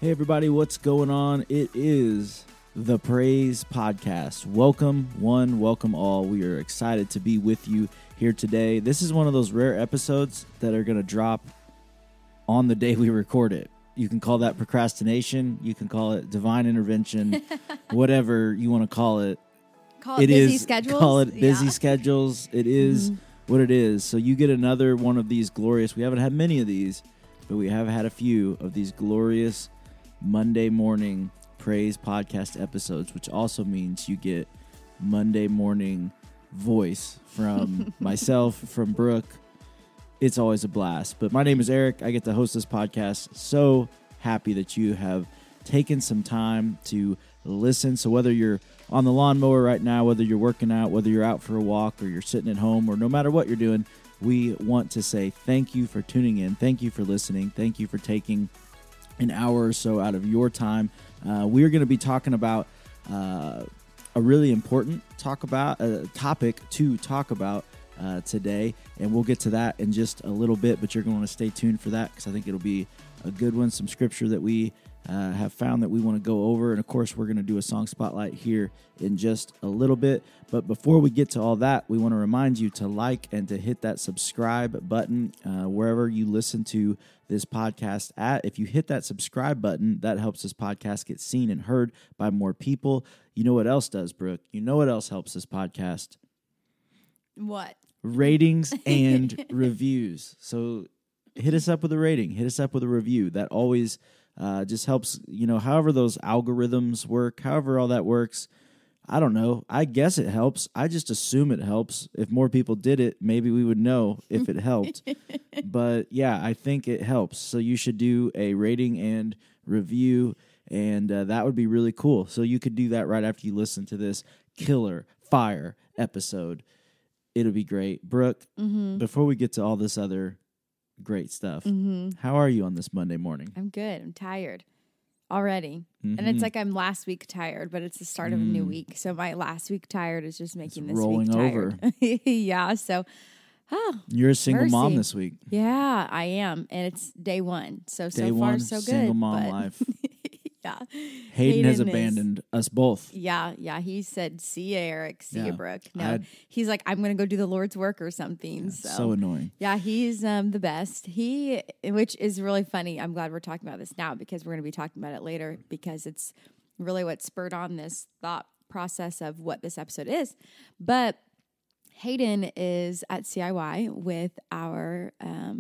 Hey everybody, what's going on? It is the Praise Podcast. Welcome one, welcome all. We are excited to be with you here today. This is one of those rare episodes that are going to drop on the day we record it. You can call that procrastination. You can call it divine intervention, whatever you want to call it. Call it busy schedules. Call it busy schedules. It is what it is. So you get another one of these glorious, we haven't had many of these, but we have had a few of these glorious Monday morning Praise Podcast episodes, which also means you get Monday morning voice from myself, from Brooke. It's always a blast. But my name is Eric. I get to host this podcast. So happy that you have taken some time to listen. So whether you're on the lawnmower right now, whether you're working out, whether you're out for a walk, or you're sitting at home, or no matter what you're doing, we want to say thank you for tuning in. Thank you for listening. Thank you for taking an hour or so out of your time. We are going to be talking about a really important topic to talk about today, and we'll get to that in just a little bit, but you're going to want to stay tuned for that because I think it'll be a good one, some scripture that we have found that we want to go over, and of course we're going to do a song spotlight here in just a little bit. But before we get to all that, we want to remind you to like and to hit that subscribe button wherever you listen to this podcast at. If you hit that subscribe button, that helps this podcast get seen and heard by more people. You know what else does, Brooke? You know what else helps this podcast? What? Ratings and reviews. So hit us up with a rating. Hit us up with a review. That always just helps, however those algorithms work, however all that works. I don't know. I guess it helps. I just assume it helps. If more people did it, maybe we would know if it helped. But yeah, I think it helps. So you should do a rating and review, and that would be really cool. So you could do that right after you listen to this killer fire episode. It'll be great. Brooke, before we get to all this other great stuff, how are you on this Monday morning? I'm good. I'm tired already. And it's like I'm last week tired, but it's the start of a new week. So my last week tired is just making this rolling week tired. Over. Yeah. So, you're a single mercy. mom this week. Yeah, I am. And it's day one. So Day far, one, so good. single mom life. Yeah. Hayden has abandoned us both. Yeah. He said, see ya, Eric. See ya, Brooke. No, he's like, I'm going to go do the Lord's work or something. So annoying. Yeah, he's the best. Which is really funny. I'm glad we're talking about this now because we're going to be talking about it later because it's really what spurred on this thought process of what this episode is. But Hayden is at CIY with our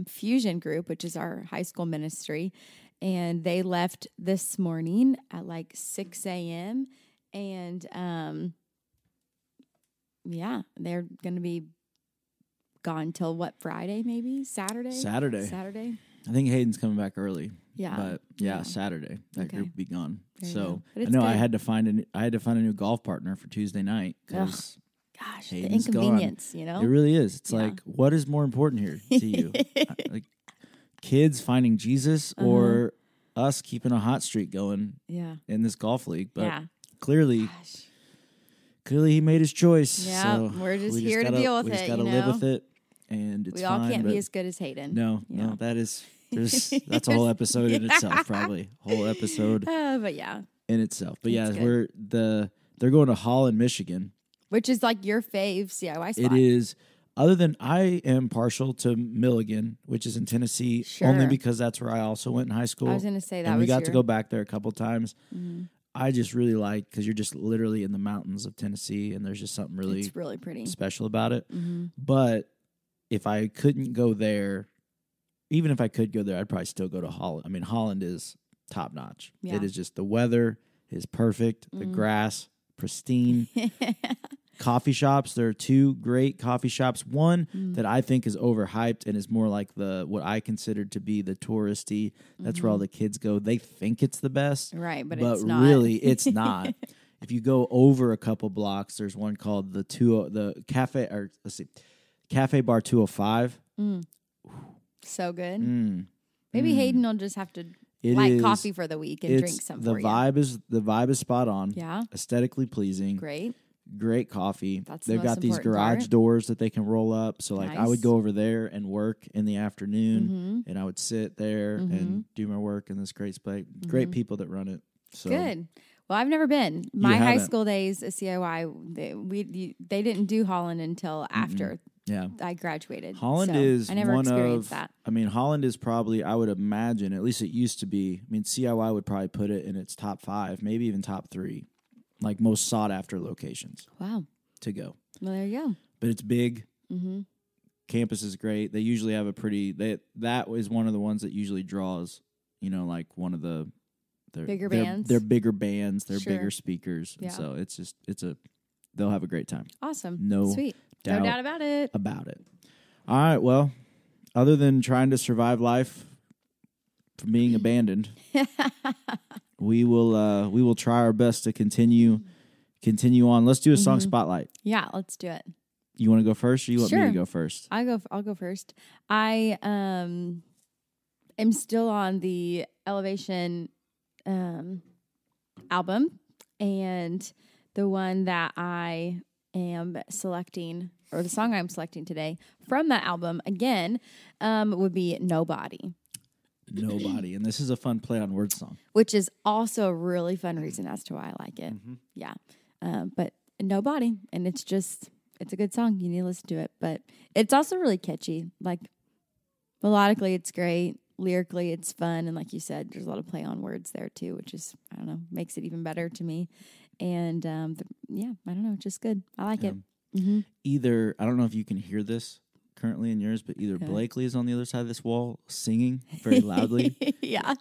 Fusion group, which is our high school ministry. And they left this morning at like 6 a.m. And, they're going to be gone till what, Friday maybe? Saturday. I think Hayden's coming back early. Yeah. But Saturday. That group will be gone. So I know good. I had to find a new golf partner for Tuesday night because gosh, Hayden's the inconvenience, It really is. It's like, what is more important here to you? Like kids finding Jesus or us keeping a hot streak going in this golf league. But clearly he made his choice. Yeah, so we're just here to deal with it. We just got to live with it, and it's fine. We all can't be as good as Hayden. No, that's a whole episode in itself, probably. Whole episode but in itself. But they're going to Holland, Michigan. Which is like your fave CIY spot. It is. Other than I am partial to Milligan, which is in Tennessee, only because that's where I also went in high school. I was going to say that and was we got to go back there a couple times. I just really like because you're just literally in the mountains of Tennessee, and there's just something it's really pretty special about it. But if I couldn't go there, even if I could go there, I'd probably still go to Holland. I mean, Holland is top notch. Yeah. It is just the weather is perfect, the grass pristine. Coffee shops. There are two great coffee shops. One that I think is overhyped and is more like what I consider to be the touristy. That's where all the kids go. They think it's the best, right? But it's not. Really, it's not. If you go over a couple blocks, there's one called the Cafe Bar 205. So good. Maybe Hayden will just have to coffee for the week and drink some for you. The vibe is spot on. Yeah, aesthetically pleasing. Great. great coffee. That's the They've most got these important garage part. doors that they can roll up. So like I Nice. would go over there and work in the afternoon, Mm-hmm. and I would sit there and do my work in this great space. Great people that run it. So Good. Well, I've never been. My high haven't. school days at CIY, they didn't do Holland until after Yeah. I graduated. Holland So is I never one experienced of, that. I mean, Holland is probably, I would imagine, at least it used to be. I mean, CIY would probably put it in its top 5, maybe even top 3, like most sought after locations Wow. to go. Well, there you go. But it's big. Mm-hmm. Campus is great. They usually have a pretty, that is one of the ones that usually draws, like one of the Bigger bands. They're bigger bands. They're Sure. bigger speakers. Yeah. And so they'll have a great time. Awesome. No Sweet. doubt No doubt about it. about it. All right. Well, other than trying to survive life from being abandoned, we will try our best to continue on. Let's do a song spotlight. Yeah, let's do it. You want to go first, or you want me Sure. to go first? I'll go first. I am still on the Elevation album, and the one that I am selecting, or the song I'm selecting today from that album again, would be Nobody, Nobody. And this is a fun play on words song. which is also a really fun reason as to why I like it. Yeah. But Nobody, and it's a good song. You need to listen to it, but it's also really catchy. Like melodically, it's great. Lyrically, it's fun, and like you said, there's a lot of play on words there too, which is, I don't know, makes it even better to me. And I don't know, just good. I like it. Mm-hmm. Either, I don't know if you can hear this currently in yours, but either Blakely is on the other side of this wall singing very loudly, Yeah.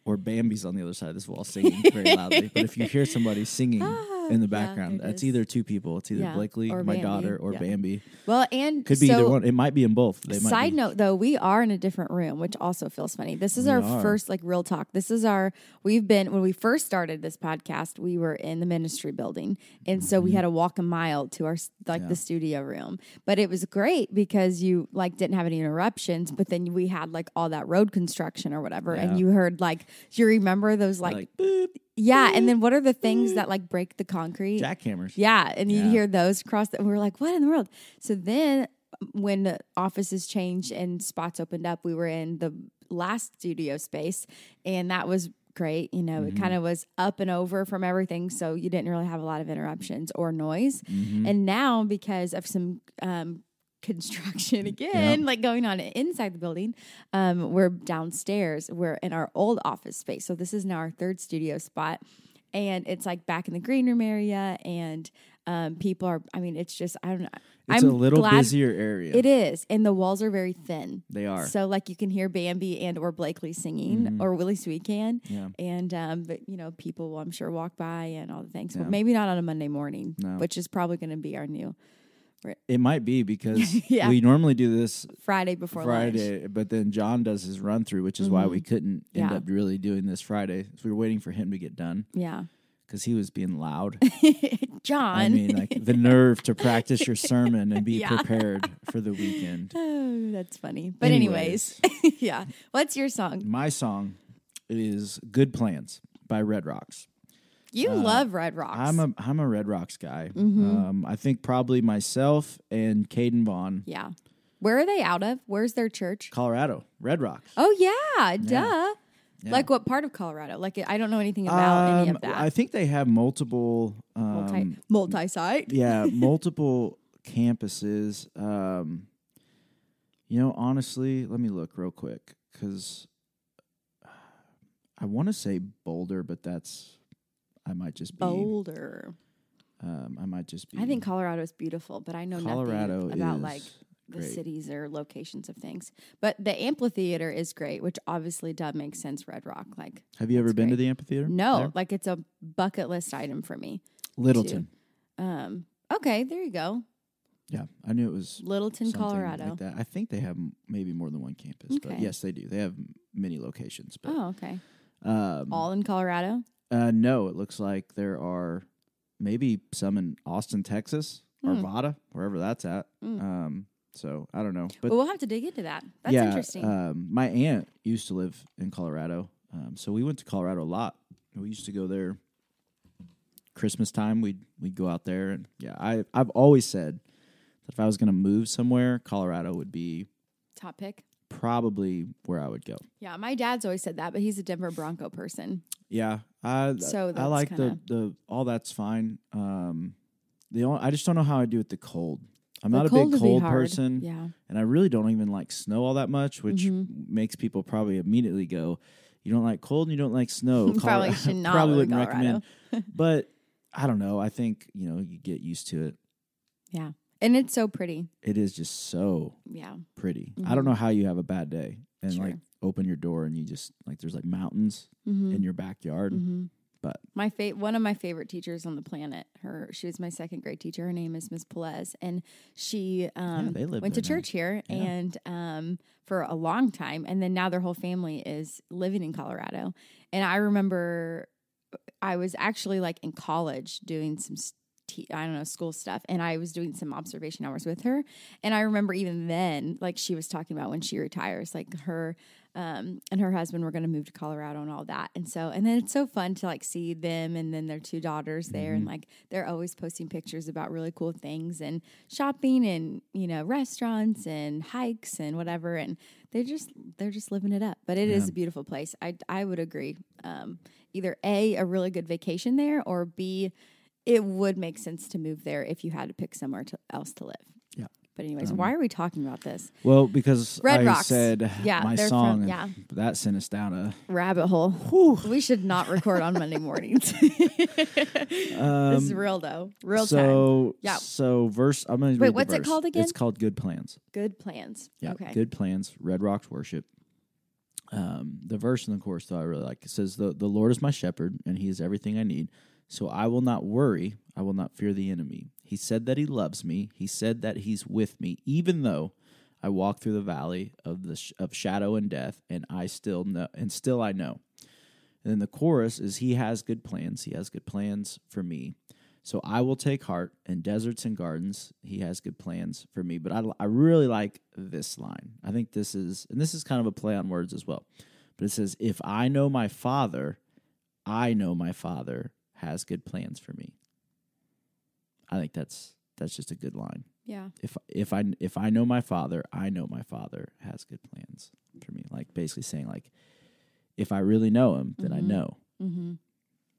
or Bambi's on the other side of this wall singing very loudly. But if you hear somebody singing in the background, there it that's is. either two people. It's either Blakely, or my Bambi. daughter, or Yeah. Bambi. Well, and Could be so, either one. It might be in both. They might Side be. note, though, we are in a different room, which also feels funny. This is We our are. first, real talk. When we first started this podcast, we were in the ministry building. And so we had to walk a mile to our, the studio room. But it was great because you, didn't have any interruptions. But then we had, all that road construction or whatever. Yeah. And you heard, do you remember those, Boop, yeah. And then what are the things that, break the concrete? jackhammers. Yeah, and you'd Yeah. hear those across. And we were like, what in the world? So then when the offices changed and spots opened up, we were in the last studio space, and that was great. It kind of was up and over from everything, so you didn't really have a lot of interruptions or noise. And now, because of some construction again, going on inside the building, we're downstairs. We're in our old office space. So this is now our third studio spot. And it's back in the green room area, and people are, it's just, I don't know. It's a little busier area. It is. And the walls are very thin. They are. So you can hear Bambi and or Blakely singing, or at least we can. Yeah. And, but people will, I'm sure, walk by and all the things. But maybe not on a Monday morning, which is probably going to be our new It might be because Yeah. we normally do this Friday before lunch. Friday, but then John does his run through, which is why we couldn't end Yeah. up really doing this Friday. So we were waiting for him to get done Yeah. because he was being loud. John. I mean, the nerve to practice your sermon and be prepared for the weekend. Oh, that's funny. But anyways, yeah. What's your song? My song is "Good Plans" by Red Rocks. You love Red Rocks. I'm a Red Rocks guy. I think probably myself and Caden Vaughn. Yeah. Where are they out of? Where's their church? Colorado, Red Rocks. Oh, yeah. Duh. Yeah. What part of Colorado? I don't know anything about any of that. I think they have multiple Multi-site. Yeah, multiple campuses. Honestly, let me look real quick because I want to say Boulder, but I might just be Boulder. I might just be. I think Colorado is beautiful, but I know Colorado nothing about is the great. cities or locations of things. But the amphitheater is great, which obviously does make sense. Red Rock, Have you ever been to great. the amphitheater? No, there? it's a bucket list item for me. Littleton. Okay, there you go. Yeah, I knew it was Littleton, something Colorado. like that. I think they have maybe more than one campus, but Okay. yes, they do. They have many locations. But, Oh, okay. All in Colorado? no, it looks like there are maybe some in Austin, Texas, Arvada, wherever that's at. So I don't know, but Well, we'll have to dig into that. That's yeah, interesting. my aunt used to live in Colorado, so we went to Colorado a lot. We used to go there Christmas time, we'd go out there. And I've always said that if I was going to move somewhere, Colorado would be top pick. Probably where I would go. Yeah, my dad's always said that, but he's a Denver Bronco person. Yeah, so I like the all that's fine. I just don't know how I do with the cold. I'm not a big cold person. Yeah, and I really don't even like snow all that much, which makes people probably immediately go, "You don't like cold and you don't like snow." Probably should not. Probably wouldn't recommend. But I don't know. I think you get used to it. Yeah. And it's so pretty. It is just so pretty. I don't know how you have a bad day and like open your door and you just like there's like mountains in your backyard. But one of my favorite teachers on the planet, she was my second grade teacher. Her name is Miss Pelez, and she went to church here and for a long time, and then now their whole family is living in Colorado. And I remember I was actually like in college doing some school stuff. And I was doing some observation hours with her. And I remember even then, like she was talking about when she retires, like her and her husband were going to move to Colorado and all that. And then it's so fun to like see them and then their 2 daughters there. And like, they're always posting pictures about really cool things and shopping and, restaurants and hikes and whatever. And they're just living it up, but it is a beautiful place. I would agree. Either A, really good vacation there, or B, it would make sense to move there if you had to pick somewhere else to live. Yeah. But anyways, why are we talking about this? Well, because Red I Rocks. said my song, that sent us down a rabbit hole. Whew. We should not record on Monday mornings. This is real though. Real time. Yeah. So verse, I'm going to Wait, what's it called again? It's called Good Plans. Good Plans. Yeah. Okay. Good Plans, Red Rocks Worship. The verse in the chorus, though, I really like. It says, the Lord is my shepherd, and he is everything I need. So I will not worry. I will not fear the enemy. He said that he loves me. He said that he's with me, even though I walk through the valley of shadow and death, and I still know. And then the chorus is, he has good plans. He has good plans for me. So I will take heart in deserts and gardens. He has good plans for me. But I really like this line. I think this is kind of a play on words as well. But it says, if I know my Father, I know my Father has good plans for me. I think that's just a good line. Yeah. If I know my Father, I know my Father has good plans for me. Like basically saying like, if I really know him, then I know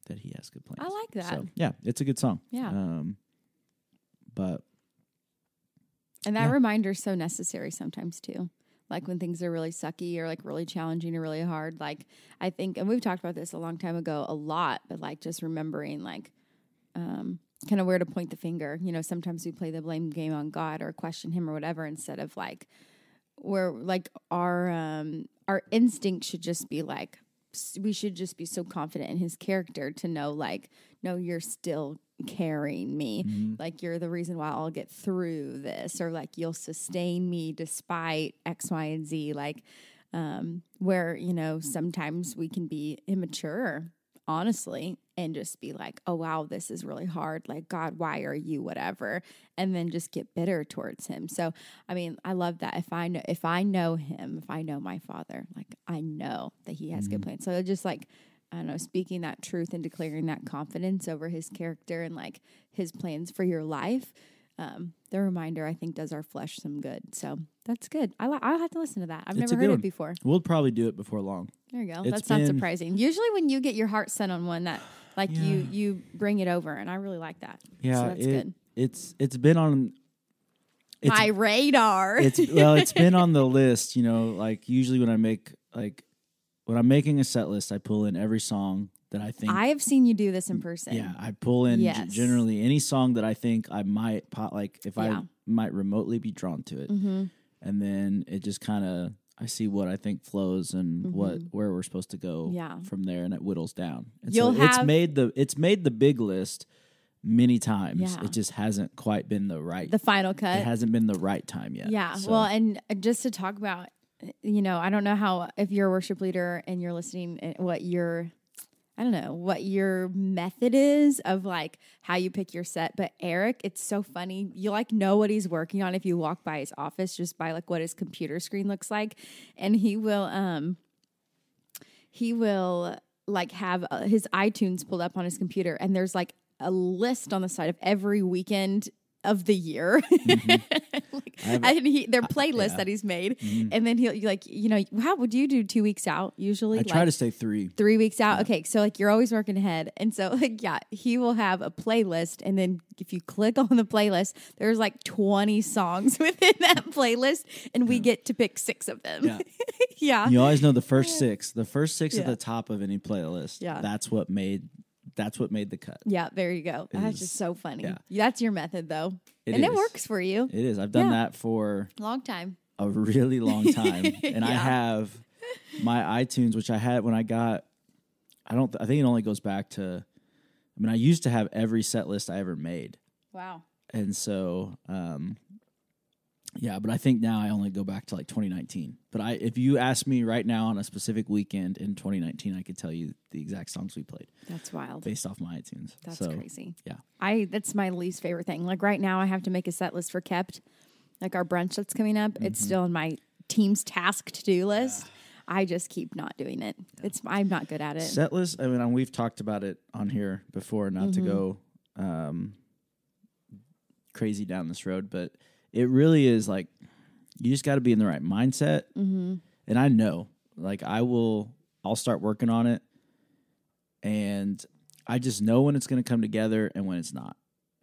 that he has good plans. I like that. So, yeah, it's a good song. Yeah. And that reminder is so necessary sometimes too. Like when things are really sucky or like really challenging or really hard. Like I think, and we've talked about this a long time ago a lot, but like just remembering like kind of where to point the finger. Sometimes we play the blame game on God or question him or whatever instead of like where like our instinct should just be like, we should just be so confident in his character to know like, no, you're still carrying me. Like you're the reason why I'll get through this, or like you'll sustain me despite X, Y, and Z. Like where, sometimes we can be immature, honestly, and just be like, oh, wow, this is really hard. Like, God, why are you whatever? And then just get bitter towards him. So, I mean, I love that. If I know him, if I know my Father, like I know that he has good plans. So just like, I don't know, speaking that truth and declaring that confidence over his character and like his plans for your life. The reminder, I think, does our flesh some good. So that's good. I'll have to listen to that. I've never heard it before. We'll probably do it before long. There you go. That's not surprising. Usually when you get your heart set on one, that like you bring it over, and I really like that. Yeah, so that's good. It's been on my radar. It's been on the list. Like usually when I'm making a set list, I pull in every song that I think. I have seen you do this in person. Yeah, I pull in generally any song that I think I might I might remotely be drawn to it, and then it just kind of I see what I think flows and where we're supposed to go from there, and it whittles down. And it's made the big list many times. Yeah. It just hasn't quite been the final cut. It hasn't been the right time yet. Yeah. So. Well, and just to talk about, I don't know if you're a worship leader and you're listening, what your method is of like how you pick your set. But Eric, it's so funny. You like know what he's working on if you walk by his office, just by like what his computer screen looks like. And he will like have his iTunes pulled up on his computer, and there's like a list on the side of every weekend of the year. Their playlist that he's made. And then he'll like, how would you do 2 weeks out usually? I try to stay 3. 3 weeks out. Yeah. Okay. So like you're always working ahead. And so like, he will have a playlist. And then if you click on the playlist, there's like 20 songs within that playlist. And we get to pick 6 of them. Yeah. Yeah. You always know the first 6. The first 6 at the top of any playlist. Yeah. That's what made the cut. Yeah, there you go. That's just so funny. Yeah. That's your method, though. It works for you. It is. I've done that for long time. A really long time. And I have my iTunes, which I had when I got, I think it only goes back to, I used to have every set list I ever made. Wow. And so, but I think now I only go back to like 2019. But if you ask me right now on a specific weekend in 2019, I could tell you the exact songs we played. That's wild. Based off my iTunes. That's crazy. Yeah. That's my least favorite thing. Like right now I have to make a set list for Kept. Like our brunch that's coming up. It's still in my team's task to-do list. Yeah. I just keep not doing it. Yeah. I'm not good at it. Set list, we've talked about it on here before, not to go crazy down this road, but it really is like you just got to be in the right mindset. Mm-hmm. And I know, like I'll start working on it, and I just know when it's going to come together and when it's not.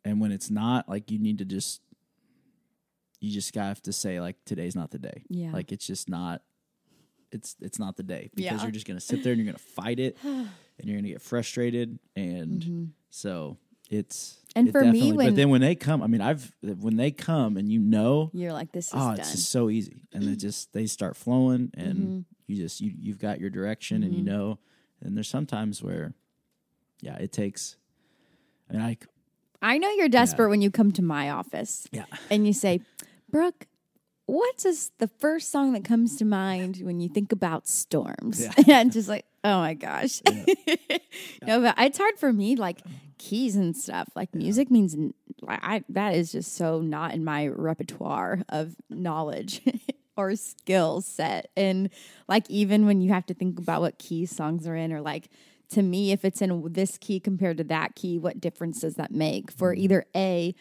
And when it's not, like you just have to say like today's not the day. Yeah. Like it's just not. It's not the day because you're just going to sit there and you're going to fight it, and you're going to get frustrated, and so. And for me, but then when they come, when they come and you're like, this is done. It's just so easy, and they start flowing, and you've got your direction, and and there's sometimes where, it takes. I know you're desperate when you come to my office, and you say, Brooke, what's the first song that comes to mind when you think about storms? Yeah. And just like, oh my gosh. Yeah. No, but it's hard for me, like keys and stuff. Like music means that is just so not in my repertoire of knowledge or skill set. And like even when you have to think about what key songs are in, or like to me, if it's in this key compared to that key, what difference does that make for either A,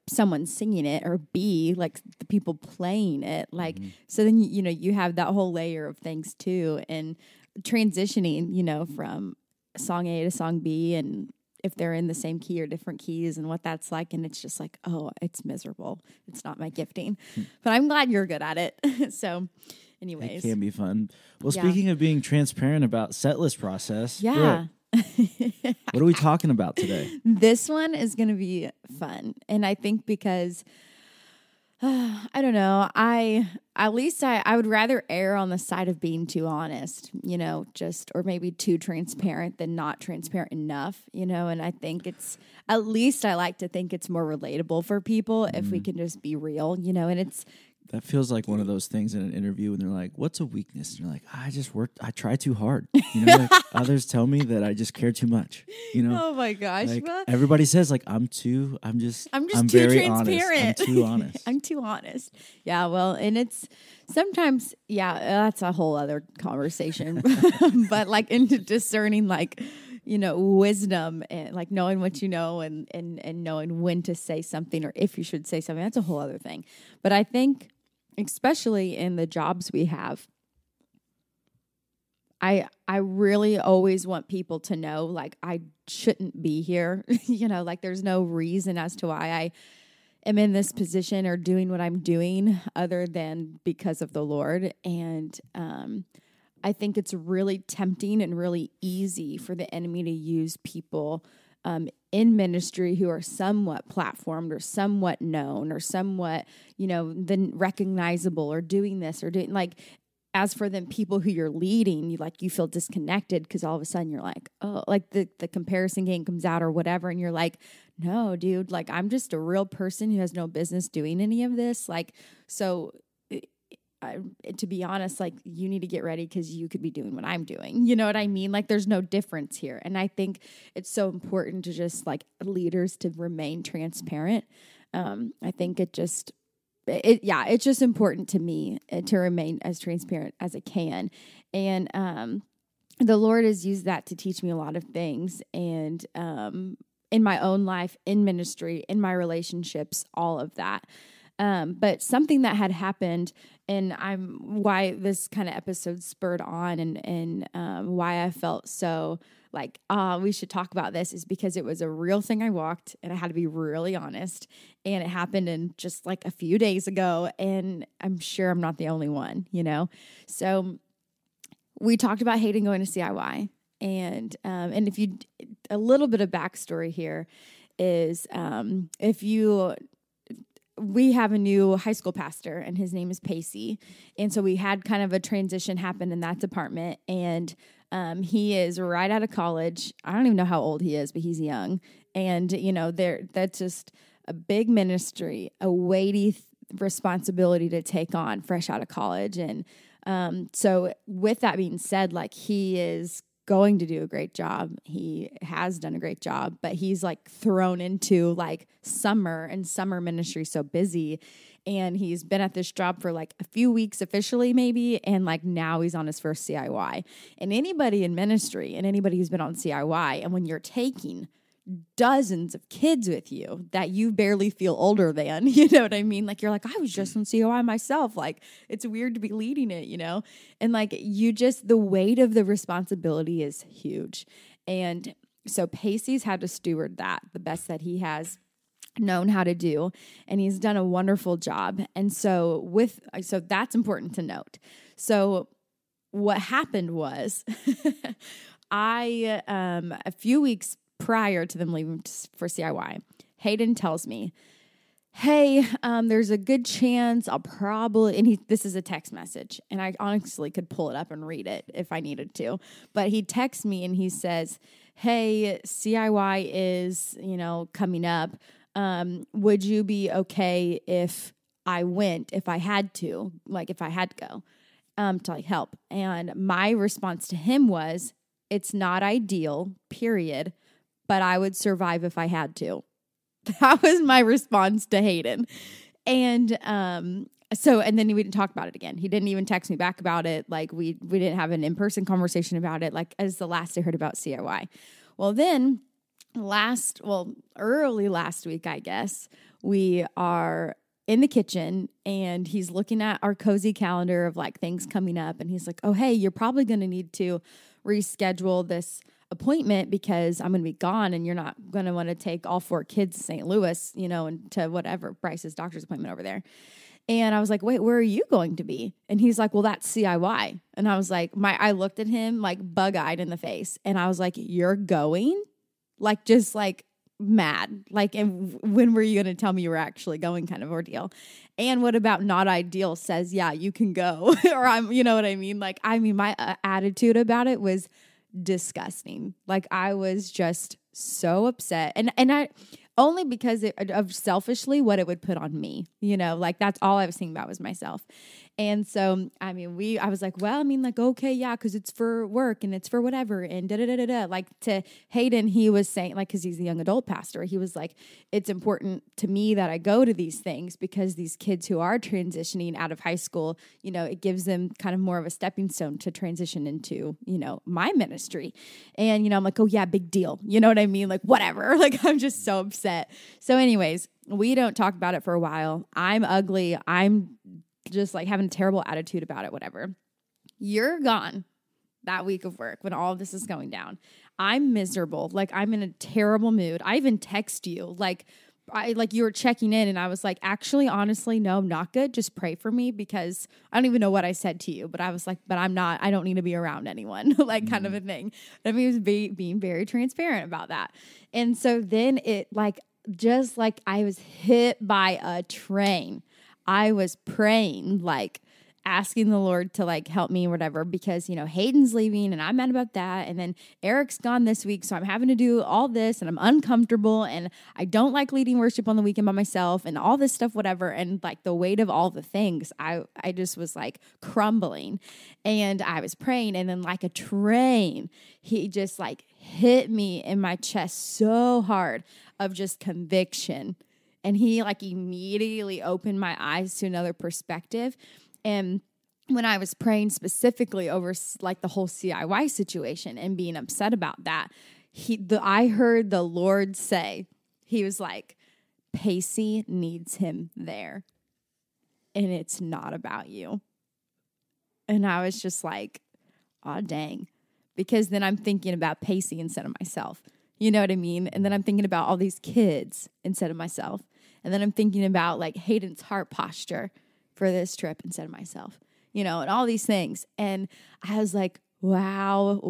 someone singing it, or B, like the people playing it? Like, so then, you have that whole layer of things too. And transitioning, from song A to song B, and if they're in the same key or different keys and what that's like. And it's just like, oh, it's miserable. It's not my gifting, but I'm glad you're good at it. So anyways. It can be fun. Well, speaking of being transparent about setlist process. Yeah. What are we talking about today? This one is going to be fun. And I think because, I don't know, I would rather err on the side of being too honest, or maybe too transparent than not transparent enough, and I think I like to think it's more relatable for people if we can just be real, and that feels like one of those things in an interview when they're like, what's a weakness? And you're like, I try too hard. Like others tell me that I just care too much. Oh my gosh. Like, everybody says like, I'm too very transparent. I'm too honest. I'm too honest. Yeah. Well, and it's sometimes, that's a whole other conversation, but like into discerning, like, wisdom and like knowing what you know and knowing when to say something or if you should say something, that's a whole other thing. But I think, especially in the jobs we have, I really always want people to know, like, I shouldn't be here, like there's no reason as to why I am in this position or doing what I'm doing other than because of the Lord. And, I think it's really tempting and really easy for the enemy to use people in ministry who are somewhat platformed or somewhat known or somewhat, then recognizable or doing this or doing like, as for them people who you're leading, you feel disconnected because all of a sudden you're like, oh, like the comparison game comes out or whatever. And you're like, no, dude, like I'm just a real person who has no business doing any of this. Like, so to be honest, like you need to get ready because you could be doing what I'm doing. You know what I mean? Like there's no difference here. And I think it's so important to just like leaders to remain transparent. I think it's just important to me to remain as transparent as I can. And the Lord has used that to teach me a lot of things. And in my own life, in ministry, in my relationships, all of that. But something that had happened, and why this kind of episode spurred on, and why I felt so like, we should talk about this, is because it was a real thing I walked, and I had to be really honest. And it happened in just like a few days ago, and I'm sure I'm not the only one, you know? So we talked about Hayden going to CIY, and if you, a little bit of backstory here is, we have a new high school pastor, and his name is Pacey. And so we had kind of a transition happen in that department. And he is right out of college. I don't even know how old he is, but he's young. And, you know, that's just a big ministry, a weighty responsibility to take on fresh out of college. And so with that being said, like, he is going to do a great job. He has done a great job, but he's like thrown into like summer, and summer ministry so busy. And he's been at this job for like a few weeks officially maybe. And like now he's on his first CIY. And anybody in ministry and anybody who's been on CIY, and when you're taking dozens of kids with you that you barely feel older than, you know what I mean? Like, you're like, I was just on COI myself. Like, it's weird to be leading it, you know? And like, the weight of the responsibility is huge. And so Pacey's had to steward that the best that he has known how to do. And he's done a wonderful job. And so that's important to note. So what happened was a few weeks prior to them leaving for CIY, Hayden tells me, hey, there's a good chance I'll probably, and this is a text message, and I honestly could pull it up and read it if I needed to, but he texts me and he says, hey, CIY is, you know, coming up. Would you be okay if I went, if I had to, like if I had to go, to like help? And my response to him was, it's not ideal, period, but I would survive if I had to. That was my response to Hayden. And and then we didn't talk about it again. He didn't even text me back about it. Like, we didn't have an in-person conversation about it, like, as the last I heard about CIY. Well, then early last week, I guess, we are in the kitchen, and he's looking at our cozy calendar of like things coming up. And he's like, oh, hey, you're probably going to need to reschedule this appointment because I'm going to be gone, and you're not going to want to take all 4 kids to St. Louis, you know, and to whatever, Bryce's doctor's appointment over there. And I was like, wait, where are you going to be? And he's like, well, that's CIY. And I was like, I looked at him like bug-eyed in the face, and I was like, you're going? Like, just like mad. Like, and when were you going to tell me you were actually going, kind of ordeal? And what about not ideal says, yeah, you can go. Or you know what I mean? Like, my attitude about it was disgusting. Like, I was just so upset, and I only because of selfishly what it would put on me, you know, like that's all I was thinking about was myself. And so, I was like, well, like, okay, yeah, because it's for work and it's for whatever, and da-da-da-da-da. Like, to Hayden, he was saying, like, because he's a young adult pastor, he was like, it's important to me that I go to these things because these kids who are transitioning out of high school, you know, it gives them kind of more of a stepping stone to transition into, you know, my ministry. And, you know, I'm like, oh yeah, big deal. You know what I mean? Like, whatever. Like, I'm just so upset. So anyways, we don't talk about it for a while. I'm ugly. I'm just like having a terrible attitude about it, whatever. You're gone that week of work when all of this is going down. I'm miserable. Like, I'm in a terrible mood. I even text you, like you were checking in, and I was like, actually, honestly, no, I'm not good. Just pray for me, because I don't even know what I said to you, but I was like, but I don't need to be around anyone, like kind of a thing. I mean, it was being very transparent about that. And so then it just like I was hit by a train. I was praying, like asking the Lord to like help me or whatever, because, you know, Hayden's leaving and I'm mad about that. And then Eric's gone this week. So I'm having to do all this, and I'm uncomfortable, and I don't like leading worship on the weekend by myself, and all this stuff, whatever. And like the weight of all the things, I just was like crumbling, and I was praying, and then like a train, he just like hit me in my chest so hard of just conviction. And he like immediately opened my eyes to another perspective. And when I was praying specifically over like the whole CIY situation and being upset about that, I heard the Lord say, he was like, Pacey needs him there. And it's not about you. And I was just like, aw, dang. Because then I'm thinking about Pacey instead of myself. You know what I mean? And then I'm thinking about all these kids instead of myself. And then I'm thinking about like Hayden's heart posture for this trip instead of myself. You know, and all these things. And I was like, wow.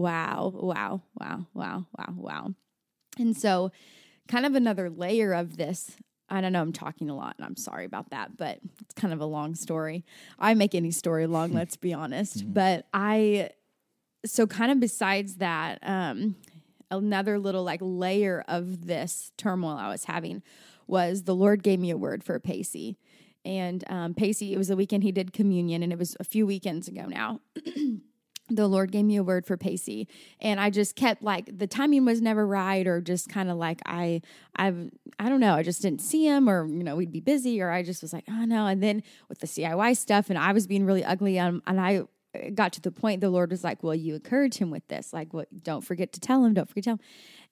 And so kind of another layer of this, I don't know, I'm talking a lot and I'm sorry about that, but it's kind of a long story. I make any story long, let's be honest. But so kind of besides that, another little like layer of this turmoil I was having was the Lord gave me a word for Pacey. And Pacey, it was the weekend he did communion, and it was a few weekends ago now. The Lord gave me a word for Pacey, and I just kept like, the timing was never right, or just kind of like, I don't know, I just didn't see him, or, you know, we'd be busy, or I just was like, oh no. And then with the CIY stuff, and I was being really ugly, and I got to the point the Lord was like, well, you encourage him with this, like, what, don't forget to tell him.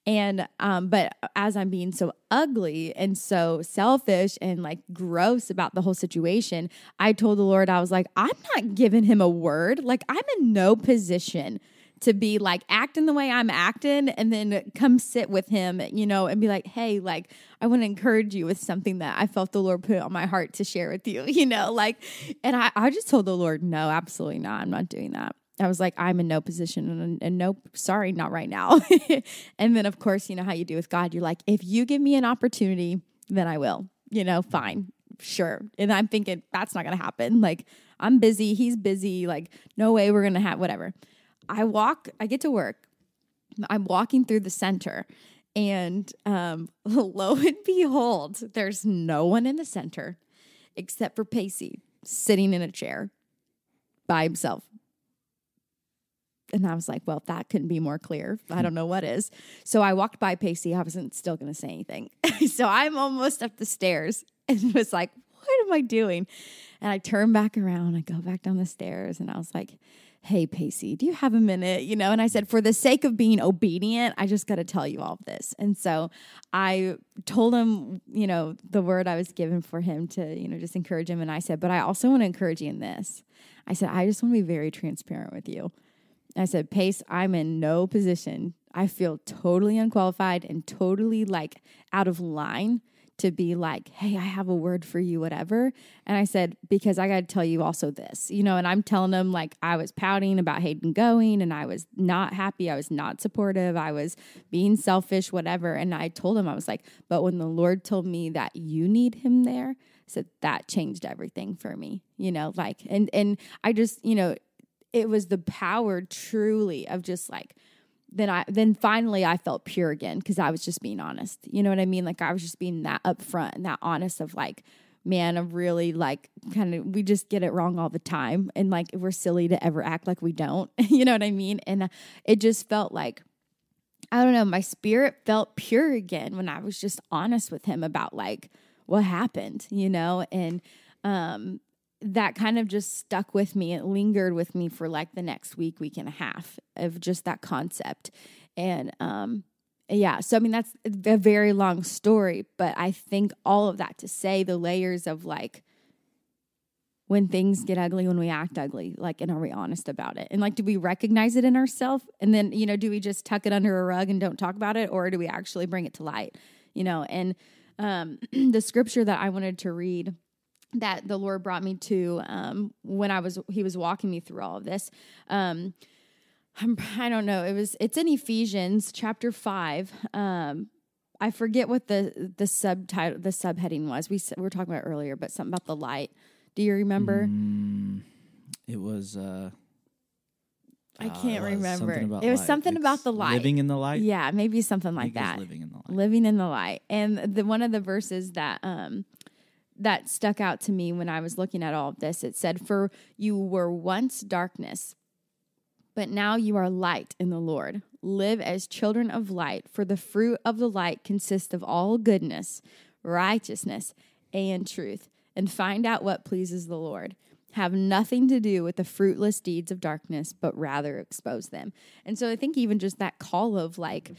And, but as I'm being so ugly and so selfish and like gross about the whole situation, I told the Lord, I was like, I'm not giving him a word. Like, I'm in no position to be like acting the way I'm acting and then come sit with him, you know, and be like, hey, like, I want to encourage you with something that I felt the Lord put on my heart to share with you, you know, like, and I just told the Lord, no, absolutely not. I'm not doing that. I was like, I'm in no position and no, sorry, not right now. And then of course, you know how you do with God. You're like, if you give me an opportunity, then I will, you know, fine, sure. And I'm thinking that's not going to happen. Like, I'm busy. He's busy. Like, no way we're going to have whatever. I get to work. I'm walking through the center, and lo and behold, there's no one in the center except for Pacey sitting in a chair by himself. And I was like, well, that couldn't be more clear. I don't know what is. So I walked by Pacey. I wasn't still going to say anything. So I'm almost up the stairs and was like, what am I doing? And I turned back around. I go back down the stairs, and I was like, hey, Pacey, do you have a minute? You know, and I said, for the sake of being obedient, I just got to tell you all of this. And so I told him, you know, the word I was given for him to, you know, just encourage him. And I said, but I also want to encourage you in this. I said, I just want to be very transparent with you. I said, Pace, I'm in no position. I feel totally unqualified and totally like out of line to be like, hey, I have a word for you, whatever. And I said, because I got to tell you also this, you know, and I'm telling them like I was pouting about Hayden going, and I was not happy. I was not supportive. I was being selfish, whatever. And I told him, I was like, but when the Lord told me that you need him there, I said, that changed everything for me, you know, like, and I just, you know, it was the power truly of just like, then finally I felt pure again, because I was just being honest. You know what I mean? Like, I was just being that upfront and that honest of like, man, I'm really like kind of, we just get it wrong all the time. And like, we're silly to ever act like we don't, you know what I mean? And it just felt like, I don't know, my spirit felt pure again when I was just honest with him about like what happened, you know? And, that kind of just stuck with me. It lingered with me for like the next week and a half of just that concept. And yeah, so I mean, that's a very long story, but I think all of that to say the layers of like when things get ugly, when we act ugly, like, and are we honest about it? And like, do we recognize it in ourselves? And then, you know, do we just tuck it under a rug and don't talk about it? Or do we actually bring it to light? You know, and the scripture that I wanted to read that the Lord brought me to when he was walking me through all of this. I don't know. It's in Ephesians chapter 5. I forget what the subheading was. We were talking about earlier, but something about the light. Do you remember? It was. I can't remember. It was something about the light. Living in the light. Yeah, maybe something like that. Living in the light. Living in the light. And one of the verses that that stuck out to me when I was looking at all of this. It said, for you were once darkness, but now you are light in the Lord. Live as children of light, for the fruit of the light consists of all goodness, righteousness, and truth. And find out what pleases the Lord. Have nothing to do with the fruitless deeds of darkness, but rather expose them. And so I think even just that call of like,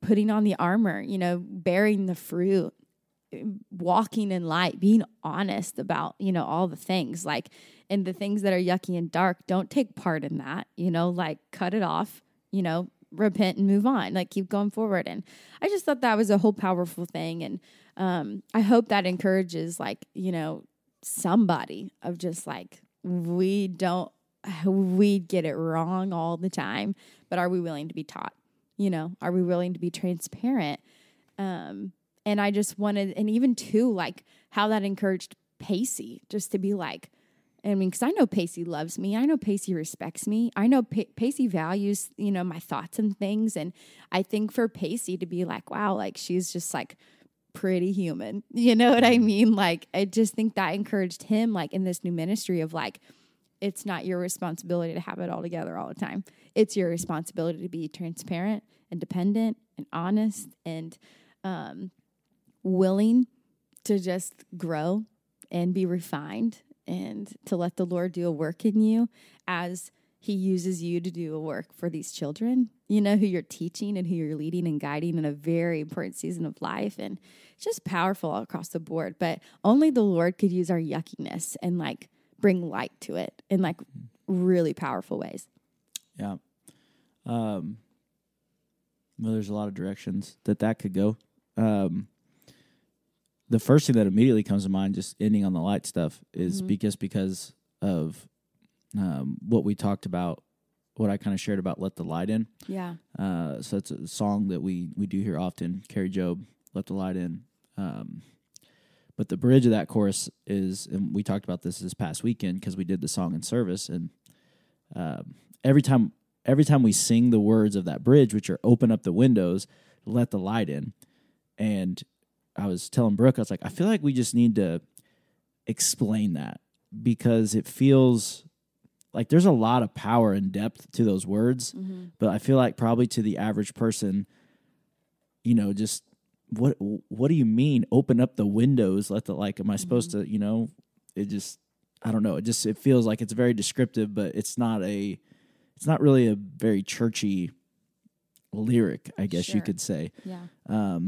putting on the armor, bearing the fruit, walking in light, being honest about, all the things and the things that are yucky and dark, don't take part in that, cut it off, repent and move on, keep going forward. And I just thought that was a whole powerful thing. And I hope that encourages somebody of just we get it wrong all the time, but are we willing to be taught? Are we willing to be transparent? And I just wanted, and even too, how that encouraged Pacey just to be because I know Pacey loves me. I know Pacey respects me. I know Pacey values, my thoughts and things. And I think for Pacey to be wow, she's just pretty human. You know what I mean? I just think that encouraged him, in this new ministry of it's not your responsibility to have it all together all the time. It's your responsibility to be transparent and dependent and honest and willing to just grow and be refined and to let the Lord do a work in you as he uses you to do a work for these children, who you're teaching and who you're leading and guiding in a very important season of life. And it's just powerful all across the board. But only the Lord could use our yuckiness and bring light to it in really powerful ways. Yeah. Well, there's a lot of directions that could go. The first thing that immediately comes to mind, just ending on the light stuff, is because of what we talked about, what I kind of shared about Let the Light In. Yeah. So it's a song that we do hear often, Carrie Job, Let the Light In. But the bridge of that chorus is, and we talked about this past weekend because we did the song in service, and every time we sing the words of that bridge, which are open up the windows, let the light in. And I was telling Brooke, I was I feel like we just need to explain that because it feels like there's a lot of power and depth to those words, but I feel like probably to the average person, just what do you mean? Open up the windows, let the am I supposed to, it just, I don't know. It feels like it's very descriptive, but it's not really a very churchy lyric, I guess you could say. Yeah.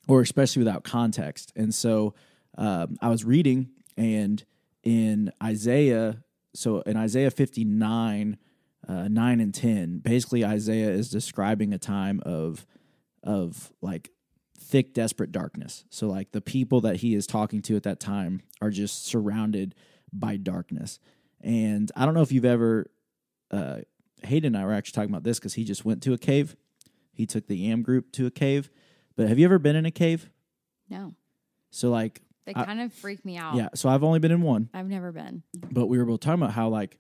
Or especially without context. And so I was reading, and in Isaiah 59, 9 and 10, basically Isaiah is describing a time of thick, desperate darkness. So the people that he is talking to at that time are just surrounded by darkness. And I don't know if you've ever, Hayden and I were actually talking about this because he just went to a cave. He took the YAM group to a cave. But have you ever been in a cave? No. So they kind of freak me out. Yeah. So I've only been in one. I've never been. But we were both talking about how it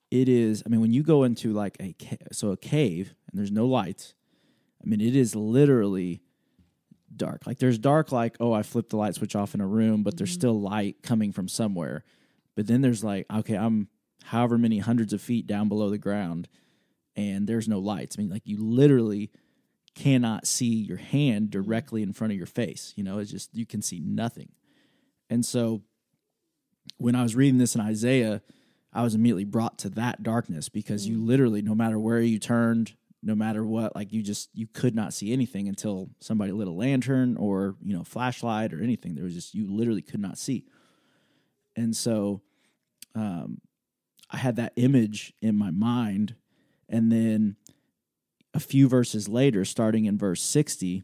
is. I mean, when you go into a cave and there's no lights, I mean, it is literally dark. There's dark, I flipped the light switch off in a room, but there's still light coming from somewhere. But then there's okay, I'm however many hundreds of feet down below the ground, and there's no lights. I mean, you literally cannot see your hand directly in front of your face. It's just, you can see nothing. And so when I was reading this in Isaiah, I was immediately brought to that darkness because you literally, no matter where you turned, no matter what, you could not see anything until somebody lit a lantern or, flashlight or anything. There was just, you literally could not see. And so I had that image in my mind. And then a few verses later, starting in verse 60,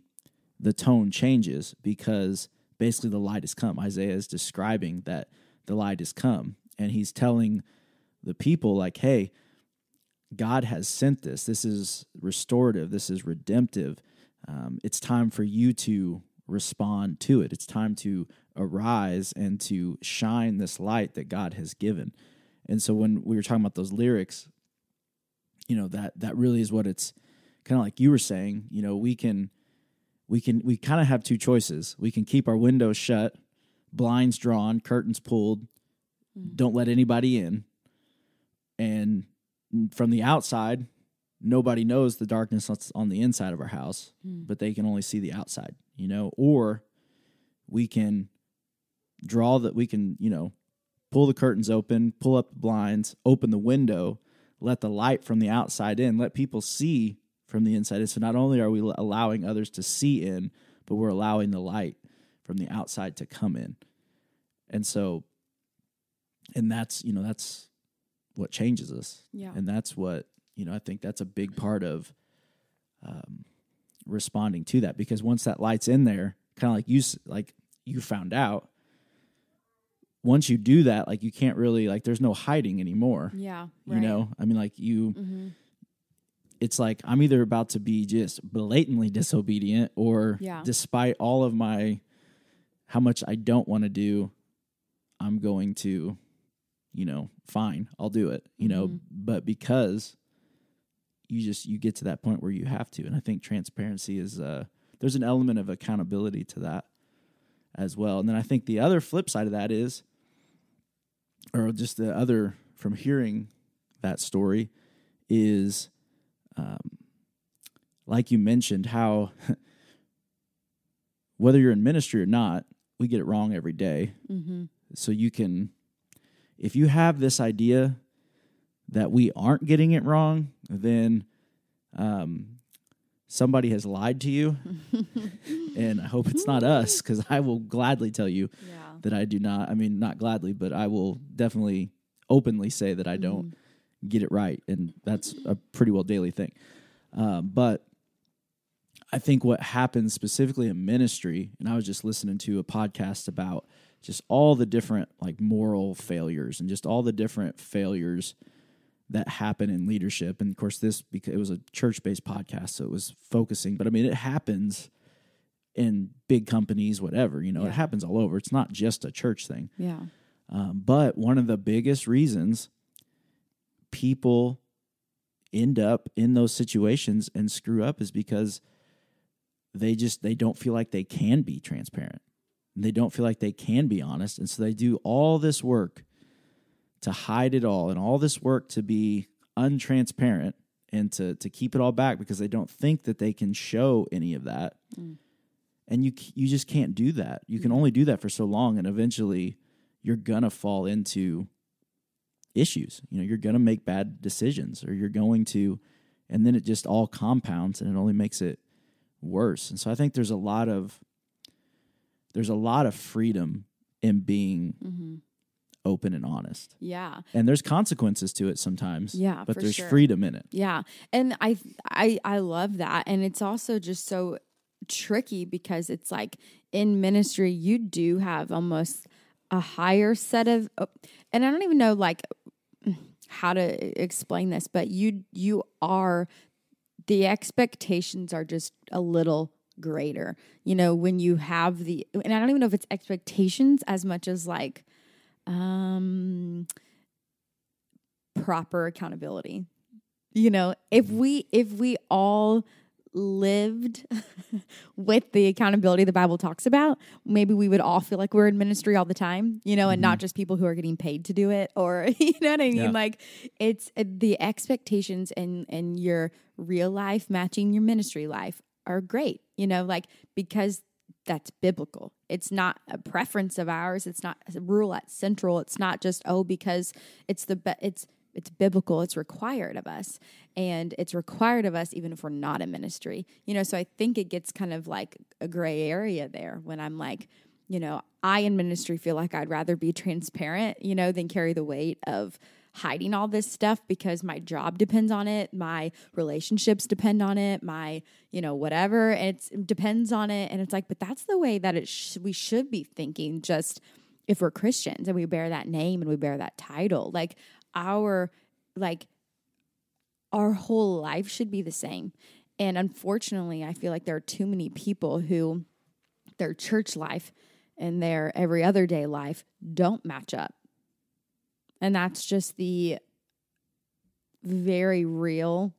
the tone changes because basically the light has come. Isaiah is describing that the light has come. And he's telling the people hey, God has sent this. This is restorative. This is redemptive. It's time for you to respond to it. It's time to arise and to shine this light that God has given. And so when we were talking about those lyrics, that really is what it's kind of like you were saying. We kind of have two choices. We can keep our windows shut, blinds drawn, curtains pulled, don't let anybody in. And from the outside, nobody knows the darkness that's on the inside of our house, but they can only see the outside, or we can pull the curtains open, pull up the blinds, open the window, let the light from the outside in, let people see from the inside is. So not only are we allowing others to see in, but we're allowing the light from the outside to come in. And so, and that's what changes us. Yeah. And that's what, I think that's a big part of responding to that, because once that light's in there, kind of like you found out, once you do that, like you can't really, like there's no hiding anymore. Yeah. Right. I mean, like it's like I'm either about to be just blatantly disobedient, or despite all of how much I don't want to do, I'm going to, fine, I'll do it, but because you get to that point where you have to. And I think transparency is, there's an element of accountability to that as well. And then I think the other flip side of that is, or just the other from hearing that story is, like you mentioned, how whether you're in ministry or not, we get it wrong every day. Mm-hmm. So if you have this idea that we aren't getting it wrong, then somebody has lied to you. And I hope it's not us, because I will gladly tell you that I do not. I mean, not gladly, but I will definitely openly say that I don't get it right. And that's a pretty well daily thing. But I think what happens specifically in ministry, and I was just listening to a podcast about just all the different like moral failures and just all the different failures that happen in leadership. And of course because it was a church-based podcast, so it was focusing, but I mean, it happens in big companies, whatever, it happens all over. It's not just a church thing. Yeah. But one of the biggest reasons people end up in those situations and screw up is because they don't feel like they can be transparent. They don't feel like they can be honest. And so they do all this work to hide it all, and all this work to be untransparent and to keep it all back, because they don't think that they can show any of that. And you just can't do that. You can only do that for so long, and eventually you're going to fall into issues. You're going to make bad decisions, or you're going to, and then it just all compounds, and it only makes it worse. And so I think there's a lot of freedom in being open and honest. Yeah. And there's consequences to it sometimes. Yeah. But there's freedom in it. Yeah. And I love that. And it's also just so tricky, because it's like in ministry, you do have almost a higher set of, and I don't even know like how to explain this, but you are, the expectations are just a little greater, when you have and I don't even know if it's expectations as much as like, proper accountability. If we all lived with the accountability the Bible talks about, maybe we would all feel like we're in ministry all the time, and not just people who are getting paid to do it, or you know what I mean? Yeah. Like it's the expectations and your real life matching your ministry life are great, like, because that's biblical. It's not a preference of ours. It's not a rule at Central. It's not just, because it's it's biblical. It's required of us, and it's required of us even if we're not in ministry. So I think it gets kind of like a gray area there when I'm like, I in ministry feel like I'd rather be transparent, than carry the weight of hiding all this stuff, because my job depends on it, my relationships depend on it, my, whatever, it depends on it. And it's like, but that's the way that we should be thinking, just if we're Christians and we bear that name and we bear that title, like our whole life should be the same. And unfortunately, I feel like there are too many people who their church life and their every other day life don't match up. And that's just the very real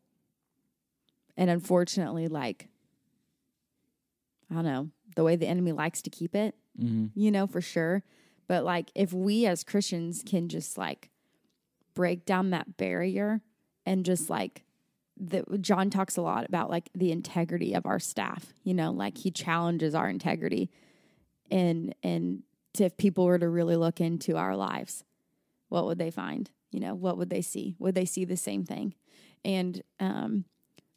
and unfortunately, like, I don't know, the way the enemy likes to keep it, for sure. But like, if we as Christians can just like break down that barrier and just like, John talks a lot about like the integrity of our staff, like he challenges our integrity, and if people were to really look into our lives, what would they find? What would they see? Would they see the same thing? And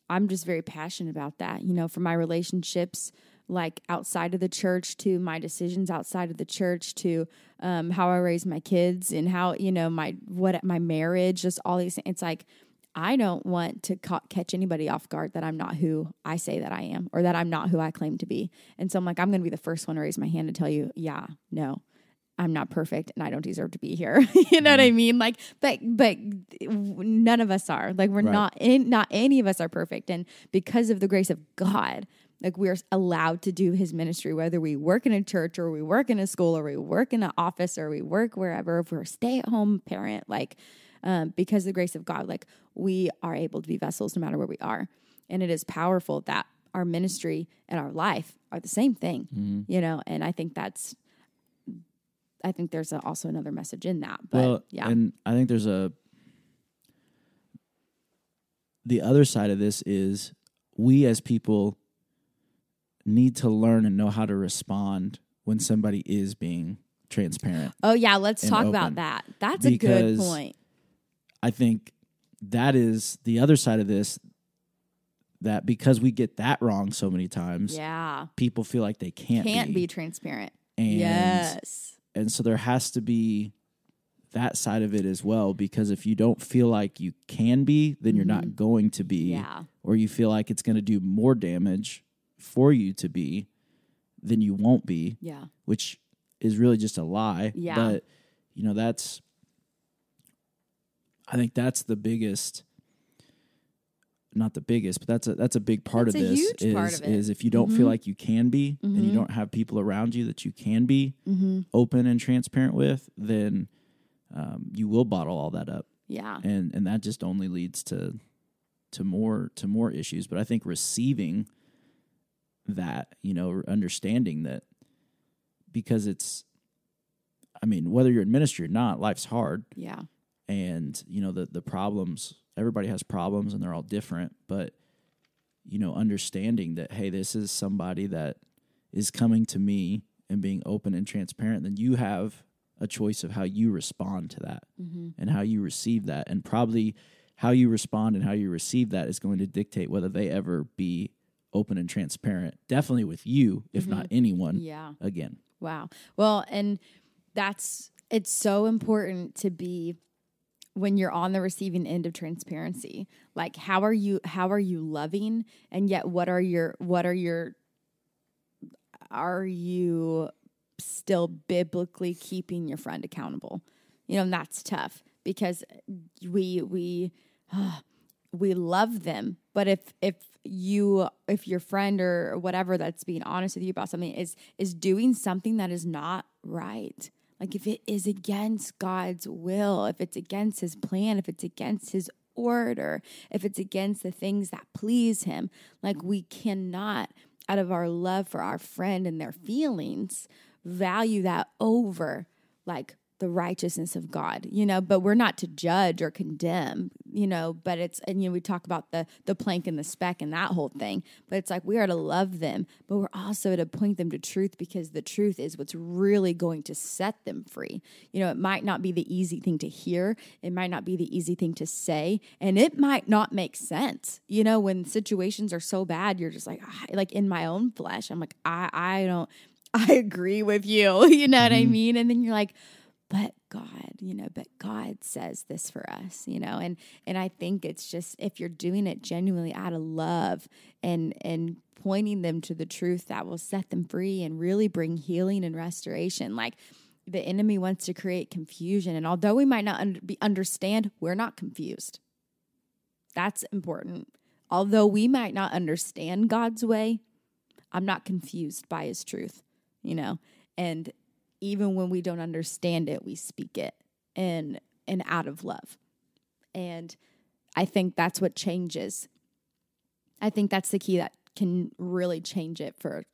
I'm just very passionate about that, you know, for my relationships, like outside of the church, to my decisions outside of the church, to how I raise my kids and how, you know, my marriage, just all these things. It's like, I don't want to catch anybody off guard that I'm not who I say that I am, or that I'm not who I claim to be. And so I'm like, I'm going to be the first one to raise my hand and tell you, yeah, no, I'm not perfect and I don't deserve to be here. You know what I mean? Like, but none of us are. Like, we're not any of us are perfect. And because of the grace of God, like, we're allowed to do his ministry, whether we work in a church or we work in a school or we work in an office or we work wherever, if we're a stay-at-home parent, like, because of the grace of God, like, we are able to be vessels no matter where we are. And it is powerful that our ministry and our life are the same thing, you know? And I think there's also another message in that, but and I think there's the other side of this is we as people need to learn and know how to respond when somebody is being transparent. Oh yeah. Let's talk about that. That's a good point. I think that is the other side of this, that because we get that wrong so many times, people feel like they can't be transparent. And so there has to be that side of it as well, because if you don't feel like you can be, then you're not going to be, or you feel like it's going to do more damage for you to be, then you won't be, which is really just a lie. But, you know, I think that's the biggest, not the biggest, but that's a big part of this is if you don't feel like you can be and you don't have people around you that you can be open and transparent with, then you will bottle all that up. And that just only leads to more issues. But I think receiving that, you know, understanding that, because it's, I mean, whether you're in ministry or not, life's hard. And, you know, the problems, everybody has problems and they're all different, but, you know, understanding that, hey, this is somebody that is coming to me and being open and transparent, then you have a choice of how you respond to that and how you receive that. And probably how you respond and how you receive that is going to dictate whether they ever be open and transparent, definitely with you, if not anyone again. Wow. Well, and it's so important to be, when you're on the receiving end of transparency, like, how are you loving, and yet what are you still biblically keeping your friend accountable? You know, and that's tough, because we love them, but if your friend or whatever that's being honest with you about something is doing something that is not right, like if it is against God's will, if it's against his plan, if it's against his order, if it's against the things that please him, like, we cannot, out of our love for our friend and their feelings, value that over, like, the righteousness of God, you know. But we're not to judge or condemn, you know, but it's, and, you know, we talk about the plank and the speck and that whole thing, but it's like, we are to love them, but we're also to point them to truth, because the truth is what's really going to set them free. You know, it might not be the easy thing to hear. It might not be the easy thing to say, and it might not make sense. You know, when situations are so bad, you're just like in my own flesh, I'm like, I agree with you. You know what I mean? And then you're like, but God, you know, but God says this for us, you know, and I think it's just, if you're doing it genuinely out of love and pointing them to the truth that will set them free and really bring healing and restoration. Like, the enemy wants to create confusion, and although we might not understand, we're not confused. That's important. Although we might not understand God's way, I'm not confused by his truth, you know, and even when we don't understand it, we speak it and out of love. And I think that's what changes. I think that's the key that can really change it for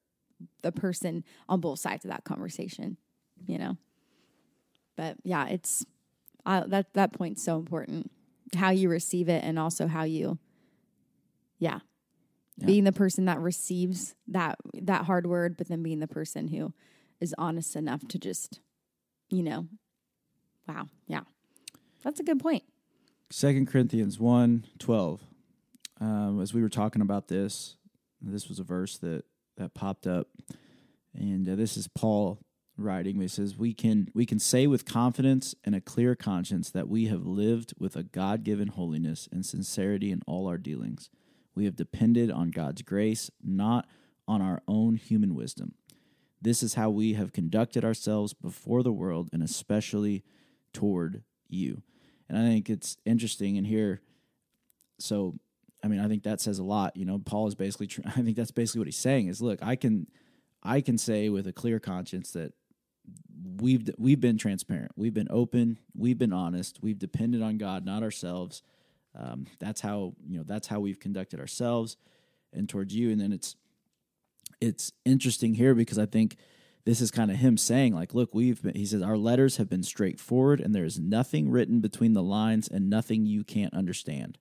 the person on both sides of that conversation, you know. But yeah, it's that point's so important. How you receive it, and also how you, being the person that receives that hard word, but then being the person who is honest enough to just, you know, wow. Yeah. That's a good point. 2 Corinthians 1:12. as we were talking about this was a verse that popped up, and this is Paul writing. He says, we can say with confidence and a clear conscience that we have lived with a God-given holiness and sincerity in all our dealings. We have depended on God's grace, not on our own human wisdom. This is how we have conducted ourselves before the world, and especially toward you. And I think it's interesting in here. So, I mean, I think that says a lot. You know, Paul is basically, I think that's basically what he's saying is, look, I can say with a clear conscience that we've been transparent. We've been open. We've been honest. We've depended on God, not ourselves. That's how we've conducted ourselves and towards you. And then it's interesting here because I think this is kind of him saying, like, look, he says, our letters have been straightforward and there is nothing written between the lines and nothing you can't understand.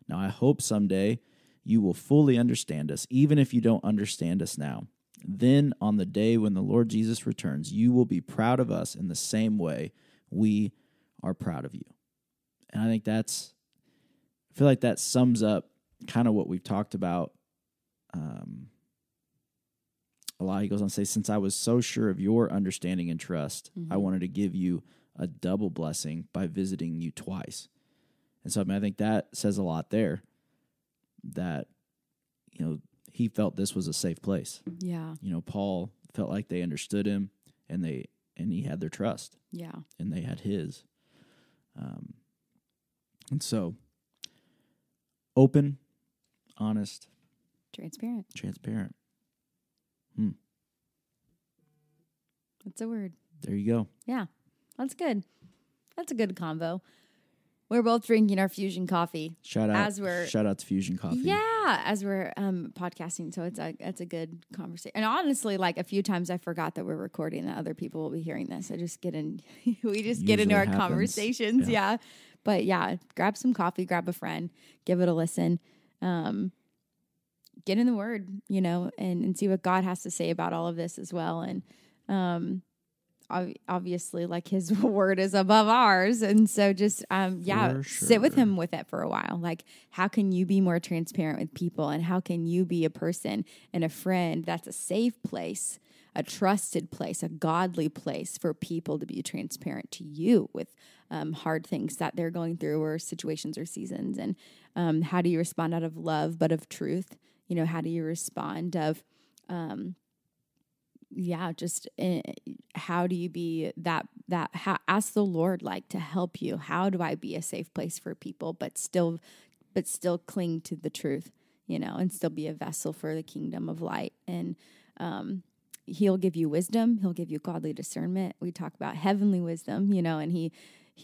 Now, I hope someday you will fully understand us, even if you don't understand us now. Then on the day when the Lord Jesus returns, you will be proud of us in the same way we are proud of you. And I feel like that sums up kind of what we've talked about a lot. He goes on to say, since I was so sure of your understanding and trust, I wanted to give you a double blessing by visiting you twice. And so, I mean, I think that says a lot there that, you know, he felt this was a safe place. Yeah. You know, Paul felt like they understood him and he had their trust. Yeah. And they had his. And so, open, honest, transparent. That's a word. There you go. Yeah. That's good. That's a good convo. We're both drinking our Fusion coffee. Shout out to Fusion Coffee. Yeah, as we're podcasting. So it's a good conversation. And honestly, like a few times I forgot that we're recording, that other people will be hearing this. We just get into our conversations. Yeah. But yeah, grab some coffee, grab a friend, give it a listen. Get in the Word, you know, and see what God has to say about all of this as well. And obviously, like His Word is above ours, and so just sit with Him with it for a while. Like, how can you be more transparent with people, and how can you be a person and a friend that's a safe place, a trusted place, a godly place for people to be transparent to you with hard things that they're going through, or situations or seasons. And how do you respond out of love but of truth? You know, how do you respond of, how do you be ask the Lord, like, to help you. How do I be a safe place for people, but still cling to the truth, you know, and still be a vessel for the kingdom of light. And He'll give you wisdom. He'll give you godly discernment. We talk about heavenly wisdom, you know, and he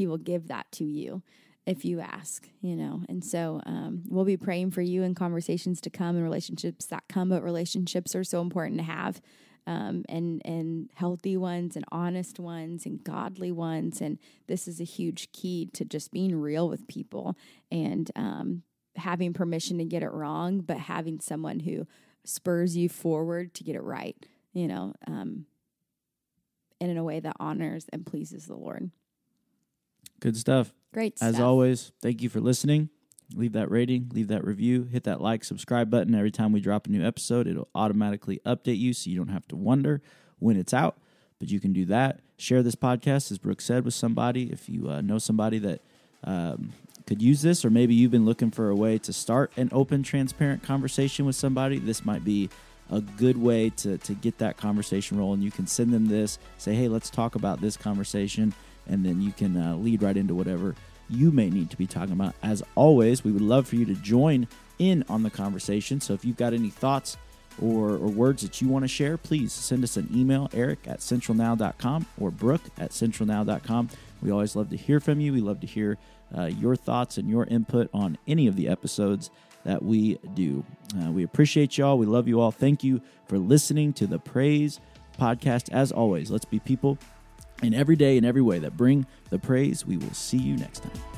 will give that to you if you ask, you know. And so we'll be praying for you in conversations to come and relationships that come, but relationships are so important to have, and healthy ones and honest ones and godly ones. And this is a huge key to just being real with people and having permission to get it wrong, but having someone who spurs you forward to get it right, you know, and in a way that honors and pleases the Lord. Good stuff. Great stuff. As always, thank you for listening. Leave that rating, leave that review, hit that like, subscribe button. Every time we drop a new episode, it'll automatically update you so you don't have to wonder when it's out. But you can do that. Share this podcast, as Brooke said, with somebody. If you know somebody that could use this, or maybe you've been looking for a way to start an open, transparent conversation with somebody, this might be a good way to get that conversation rolling. You can send them this, say, hey, let's talk about this conversation, and then you can lead right into whatever you may need to be talking about. As always, we would love for you to join in on the conversation. So if you've got any thoughts or words that you want to share, please send us an email, eric@centralnow.com or brooke@centralnow.com. We always love to hear from you. We love to hear your thoughts and your input on any of the episodes that we do. We appreciate y'all. We love you all. Thank you for listening to the Praise Podcast. As always, let's be people in every day, in every way, that bring the praise. We will see you next time.